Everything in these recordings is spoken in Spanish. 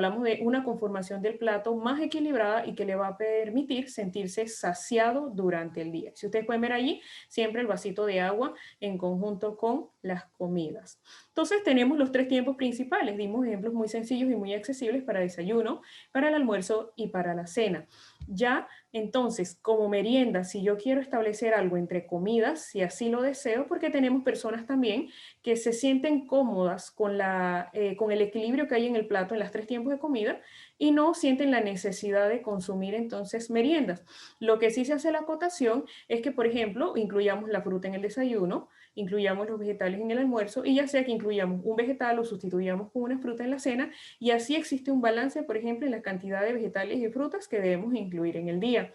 hablamos de una conformación del plato más equilibrada y que le va a permitir sentirse saciado durante el día. Si ustedes pueden ver allí, siempre el vasito de agua en conjunto con las comidas. Entonces tenemos los tres tiempos principales. Dimos ejemplos muy sencillos y muy accesibles para desayuno, para el almuerzo y para la cena. Ya entonces, como merienda, si yo quiero establecer algo entre comidas, si así lo deseo, porque tenemos personas también que se sienten cómodas con el equilibrio que hay en el plato en las tres tiempos de comida y no sienten la necesidad de consumir entonces meriendas. Lo que sí se hace la acotación es que, por ejemplo, incluyamos la fruta en el desayuno, incluyamos los vegetales en el almuerzo y ya sea que incluyamos un vegetal o sustituyamos con una fruta en la cena y así existe un balance, por ejemplo, en la cantidad de vegetales y frutas que debemos incluir en el día.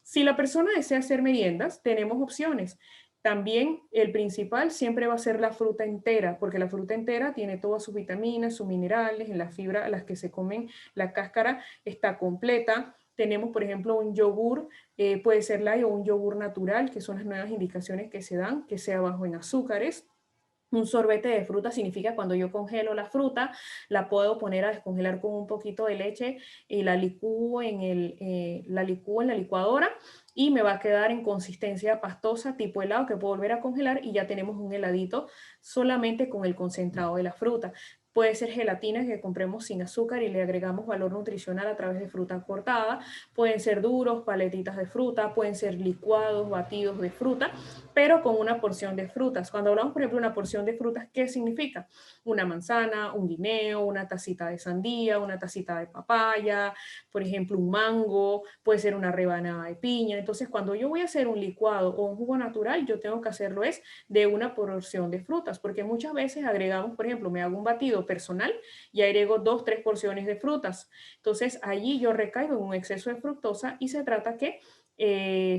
Si la persona desea hacer meriendas, tenemos opciones. También el principal siempre va a ser la fruta entera, porque la fruta entera tiene todas sus vitaminas, sus minerales, en la fibra a las que se comen, la cáscara está completa. Tenemos, por ejemplo, un yogur, puede ser light o un yogur natural, que son las nuevas indicaciones que se dan, que sea bajo en azúcares. Un sorbete de fruta significa cuando yo congelo la fruta, la puedo poner a descongelar con un poquito de leche y la licúo en la licuadora y me va a quedar en consistencia pastosa tipo helado que puedo volver a congelar y ya tenemos un heladito solamente con el concentrado de la fruta. Puede ser gelatina que compremos sin azúcar y le agregamos valor nutricional a través de fruta cortada. Pueden ser duros, paletitas de fruta, pueden ser licuados, batidos de fruta, pero con una porción de frutas. Cuando hablamos, por ejemplo, de una porción de frutas, ¿qué significa? Una manzana, un guineo, una tacita de sandía, una tacita de papaya, por ejemplo, un mango, puede ser una rebanada de piña. Entonces, cuando yo voy a hacer un licuado o un jugo natural, yo tengo que hacerlo es de una porción de frutas, porque muchas veces agregamos, por ejemplo, me hago un batido personal y agrego 2, 3 porciones de frutas. Entonces, allí yo recaigo en un exceso de fructosa y se trata que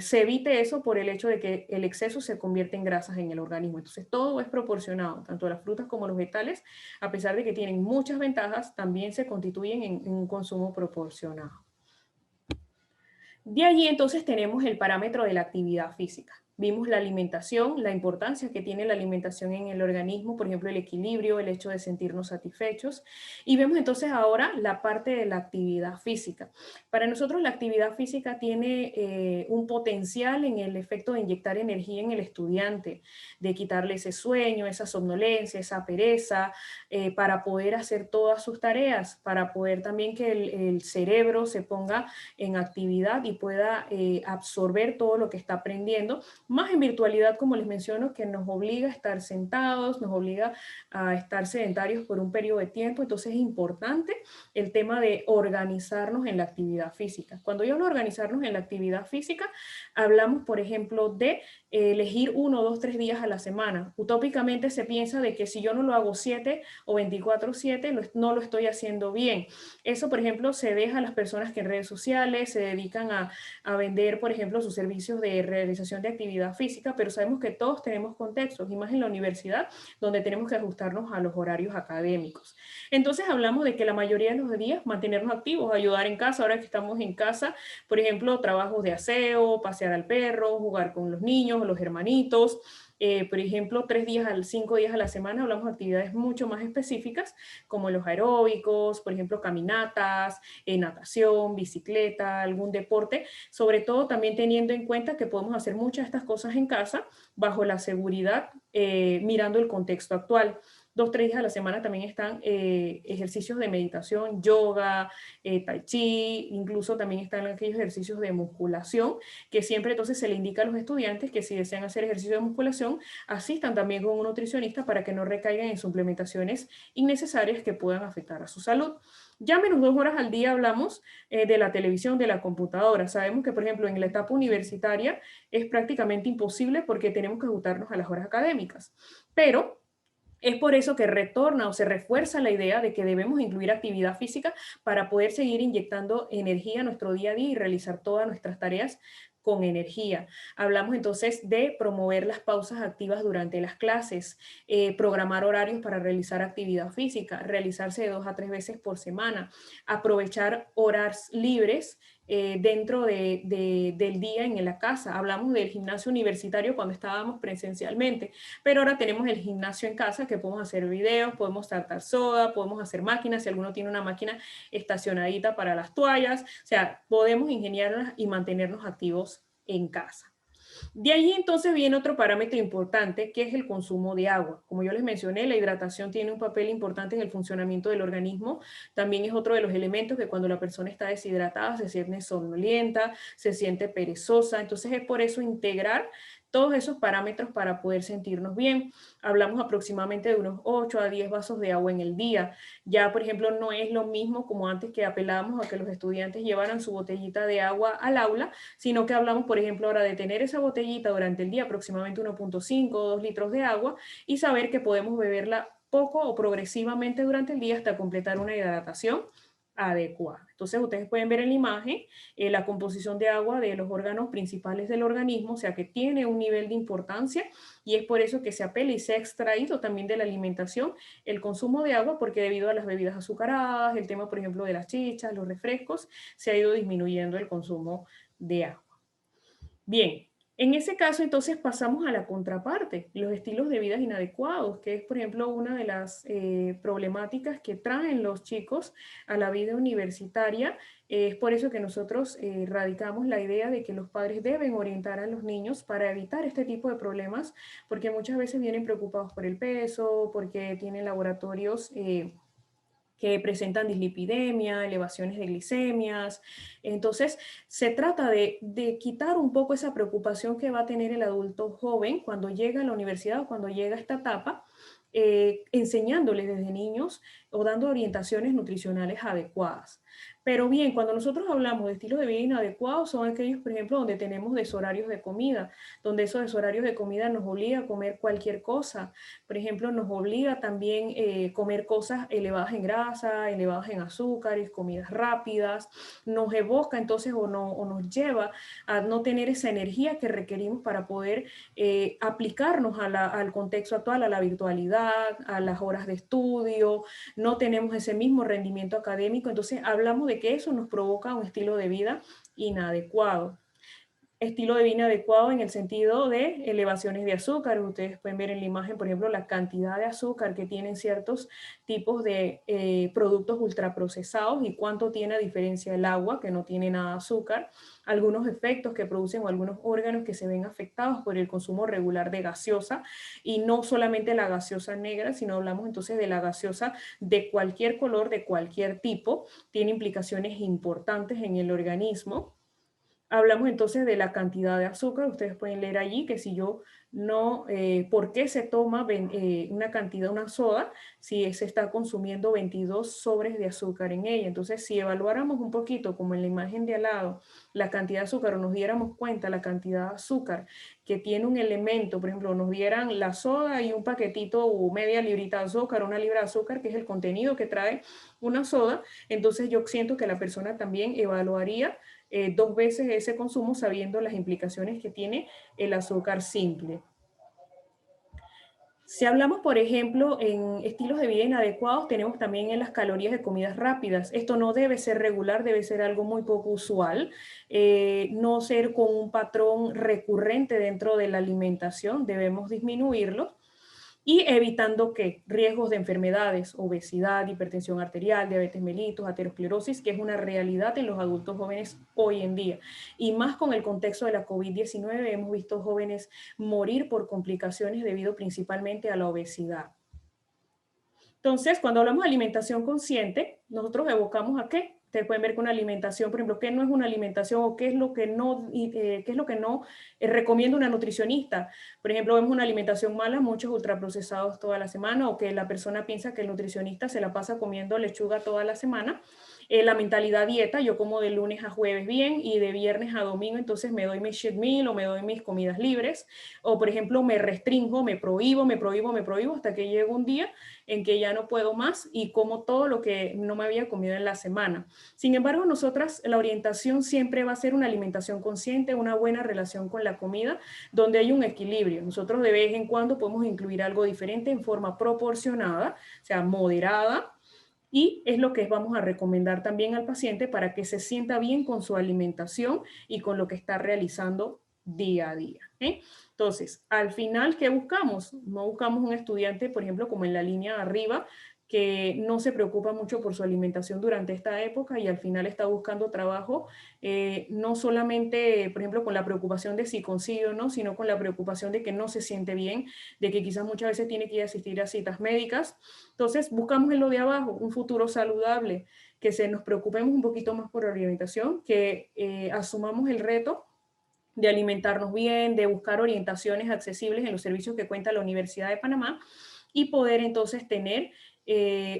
se evite eso por el hecho de que el exceso se convierte en grasas en el organismo. Entonces, todo es proporcionado, tanto las frutas como los vegetales, a pesar de que tienen muchas ventajas, también se constituyen en un consumo proporcionado. De allí entonces tenemos el parámetro de la actividad física. Vimos la alimentación, la importancia que tiene la alimentación en el organismo, por ejemplo, el equilibrio, el hecho de sentirnos satisfechos. Y vemos entonces ahora la parte de la actividad física. Para nosotros la actividad física tiene un potencial en el efecto de inyectar energía en el estudiante, de quitarle ese sueño, esa somnolencia, esa pereza, para poder hacer todas sus tareas, para poder también que el cerebro se ponga en actividad y pueda absorber todo lo que está aprendiendo, más en virtualidad, como les menciono, que nos obliga a estar sentados, nos obliga a estar sedentarios por un periodo de tiempo. Entonces es importante el tema de organizarnos en la actividad física. Cuando yo hablo de organizarnos en la actividad física, hablamos, por ejemplo, de elegir 1, 2, 3 días a la semana. Utópicamente se piensa de que si yo no lo hago 7 o 24/7, no lo estoy haciendo bien. Eso, por ejemplo, se deja a las personas que en redes sociales se dedican a vender, por ejemplo, sus servicios de realización de actividad física, pero sabemos que todos tenemos contextos, y más en la universidad, donde tenemos que ajustarnos a los horarios académicos. Entonces hablamos de que la mayoría de los días mantenernos activos, ayudar en casa, ahora que estamos en casa, por ejemplo, trabajos de aseo, pasear al perro, jugar con los niños, los hermanitos. Por ejemplo, 5 días a la semana hablamos de actividades mucho más específicas, como los aeróbicos, por ejemplo, caminatas, natación, bicicleta, algún deporte, sobre todo también teniendo en cuenta que podemos hacer muchas de estas cosas en casa bajo la seguridad, mirando el contexto actual. 2, 3 días a la semana también están ejercicios de meditación, yoga, tai chi, incluso también están aquellos ejercicios de musculación, que siempre entonces se le indica a los estudiantes que si desean hacer ejercicio de musculación, asistan también con un nutricionista para que no recaigan en suplementaciones innecesarias que puedan afectar a su salud. Ya menos 2 horas al día hablamos de la televisión, de la computadora. Sabemos que, por ejemplo, en la etapa universitaria es prácticamente imposible porque tenemos que ajustarnos a las horas académicas. Pero es por eso que retorna o se refuerza la idea de que debemos incluir actividad física para poder seguir inyectando energía a nuestro día a día y realizar todas nuestras tareas con energía. Hablamos entonces de promover las pausas activas durante las clases, programar horarios para realizar actividad física, realizarse de 2 a 3 veces por semana, aprovechar horas libres dentro del día en la casa. Hablamos del gimnasio universitario cuando estábamos presencialmente, pero ahora tenemos el gimnasio en casa que podemos hacer videos, podemos saltar soda, podemos hacer máquinas, si alguno tiene una máquina estacionadita para las toallas, o sea, podemos ingeniarnos y mantenernos activos en casa. De ahí entonces viene otro parámetro importante que es el consumo de agua. Como yo les mencioné, la hidratación tiene un papel importante en el funcionamiento del organismo. También es otro de los elementos que cuando la persona está deshidratada se siente somnolienta, se siente perezosa. Entonces es por eso integrar todos esos parámetros para poder sentirnos bien. Hablamos aproximadamente de unos 8 a 10 vasos de agua en el día. Ya, por ejemplo, no es lo mismo como antes que apelábamos a que los estudiantes llevaran su botellita de agua al aula, sino que hablamos, por ejemplo, ahora de tener esa botellita durante el día, aproximadamente 1.5 o 2 litros de agua, y saber que podemos beberla poco o progresivamente durante el día hasta completar una hidratación adecuada. Entonces ustedes pueden ver en la imagen la composición de agua de los órganos principales del organismo, o sea que tiene un nivel de importancia y es por eso que se apela y se ha extraído también de la alimentación el consumo de agua, porque debido a las bebidas azucaradas, el tema por ejemplo de las chichas, los refrescos, se ha ido disminuyendo el consumo de agua. Bien, en ese caso entonces pasamos a la contraparte, los estilos de vida inadecuados, que es por ejemplo una de las problemáticas que traen los chicos a la vida universitaria. Es por eso que nosotros radicamos la idea de que los padres deben orientar a los niños para evitar este tipo de problemas, porque muchas veces vienen preocupados por el peso, porque tienen laboratorios que presentan dislipidemia, elevaciones de glicemias. Entonces, se trata de quitar un poco esa preocupación que va a tener el adulto joven cuando llega a la universidad o cuando llega a esta etapa, enseñándoles desde niños o dando orientaciones nutricionales adecuadas. Pero bien, cuando nosotros hablamos de estilos de vida inadecuados, son aquellos, por ejemplo, donde tenemos deshorarios de comida, donde esos deshorarios de comida nos obliga a comer cualquier cosa. Por ejemplo, nos obliga también comer cosas elevadas en grasa, elevadas en azúcares, comidas rápidas, nos evoca entonces o nos lleva a no tener esa energía que requerimos para poder aplicarnos al contexto actual, a la virtualidad, a las horas de estudio, no tenemos ese mismo rendimiento académico, entonces hablamos de que eso nos provoca un estilo de vida inadecuado. Estilo de vida inadecuado en el sentido de elevaciones de azúcar. Ustedes pueden ver en la imagen, por ejemplo, la cantidad de azúcar que tienen ciertos tipos de productos ultraprocesados y cuánto tiene a diferencia el agua, que no tiene nada de azúcar, algunos efectos que producen o algunos órganos que se ven afectados por el consumo regular de gaseosa, y no solamente la gaseosa negra, sino hablamos entonces de la gaseosa de cualquier color, de cualquier tipo, tiene implicaciones importantes en el organismo. Hablamos entonces de la cantidad de azúcar. Ustedes pueden leer allí que si yo no, ¿por qué se toma una cantidad, una soda, si se está consumiendo 22 sobres de azúcar en ella? Entonces, si evaluáramos un poquito, como en la imagen de al lado, la cantidad de azúcar o nos diéramos cuenta la cantidad de azúcar que tiene un elemento, por ejemplo, nos dieran la soda y un paquetito o media librita de azúcar, una libra de azúcar, que es el contenido que trae una soda, entonces yo siento que la persona también evaluaría dos veces ese consumo sabiendo las implicaciones que tiene el azúcar simple. Si hablamos, por ejemplo, en estilos de vida inadecuados, tenemos también en las calorías de comidas rápidas. Esto no debe ser regular, debe ser algo muy poco usual, no ser con un patrón recurrente dentro de la alimentación, debemos disminuirlo. Y evitando ¿qué? Riesgos de enfermedades, obesidad, hipertensión arterial, diabetes mellitus, aterosclerosis, que es una realidad en los adultos jóvenes hoy en día. Y más con el contexto de la COVID-19, hemos visto jóvenes morir por complicaciones debido principalmente a la obesidad. Entonces, cuando hablamos de alimentación consciente, nosotros evocamos ¿a qué? Ustedes pueden ver que una alimentación, por ejemplo, ¿qué no es una alimentación o qué es lo que no recomienda una nutricionista? Por ejemplo, vemos una alimentación mala, muchos ultraprocesados toda la semana, o que la persona piensa que el nutricionista se la pasa comiendo lechuga toda la semana. La mentalidad dieta, yo como de lunes a jueves bien y de viernes a domingo, entonces me doy mi cheat meal o me doy mis comidas libres, o por ejemplo me restringo, me prohíbo hasta que llega un día en que ya no puedo más y como todo lo que no me había comido en la semana. Sin embargo, nosotras, la orientación siempre va a ser una alimentación consciente, una buena relación con la comida, donde hay un equilibrio. Nosotros de vez en cuando podemos incluir algo diferente en forma proporcionada, o sea, moderada, y es lo que vamos a recomendar también al paciente para que se sienta bien con su alimentación y con lo que está realizando día a día. ¿Eh? Entonces, al final, ¿qué buscamos? No buscamos un estudiante, por ejemplo, como en la línea de arriba, que no se preocupa mucho por su alimentación durante esta época y al final está buscando trabajo, no solamente, por ejemplo, con la preocupación de si consigue o no, sino con la preocupación de que no se siente bien, de que quizás muchas veces tiene que ir a asistir a citas médicas. Entonces, buscamos en lo de abajo un futuro saludable, que se nos preocupemos un poquito más por la alimentación, que asumamos el reto de alimentarnos bien, de buscar orientaciones accesibles en los servicios que cuenta la Universidad de Panamá y poder entonces tener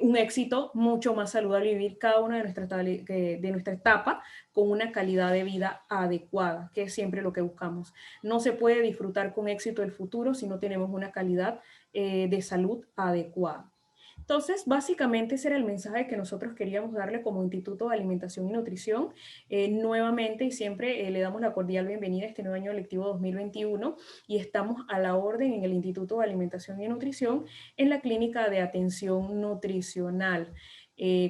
un éxito mucho más saludable y vivir cada una de nuestra etapa con una calidad de vida adecuada, que es siempre lo que buscamos. No se puede disfrutar con éxito el futuro si no tenemos una calidad de salud adecuada. Entonces, básicamente ese era el mensaje que nosotros queríamos darle como Instituto de Alimentación y Nutrición. Nuevamente y siempre le damos la cordial bienvenida a este nuevo año lectivo 2021 y estamos a la orden en el Instituto de Alimentación y Nutrición en la Clínica de Atención Nutricional.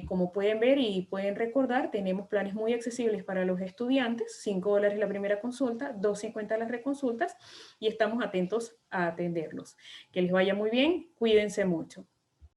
Como pueden ver y pueden recordar, tenemos planes muy accesibles para los estudiantes, $5 la primera consulta, $2.50 las reconsultas y estamos atentos a atenderlos. Que les vaya muy bien, cuídense mucho.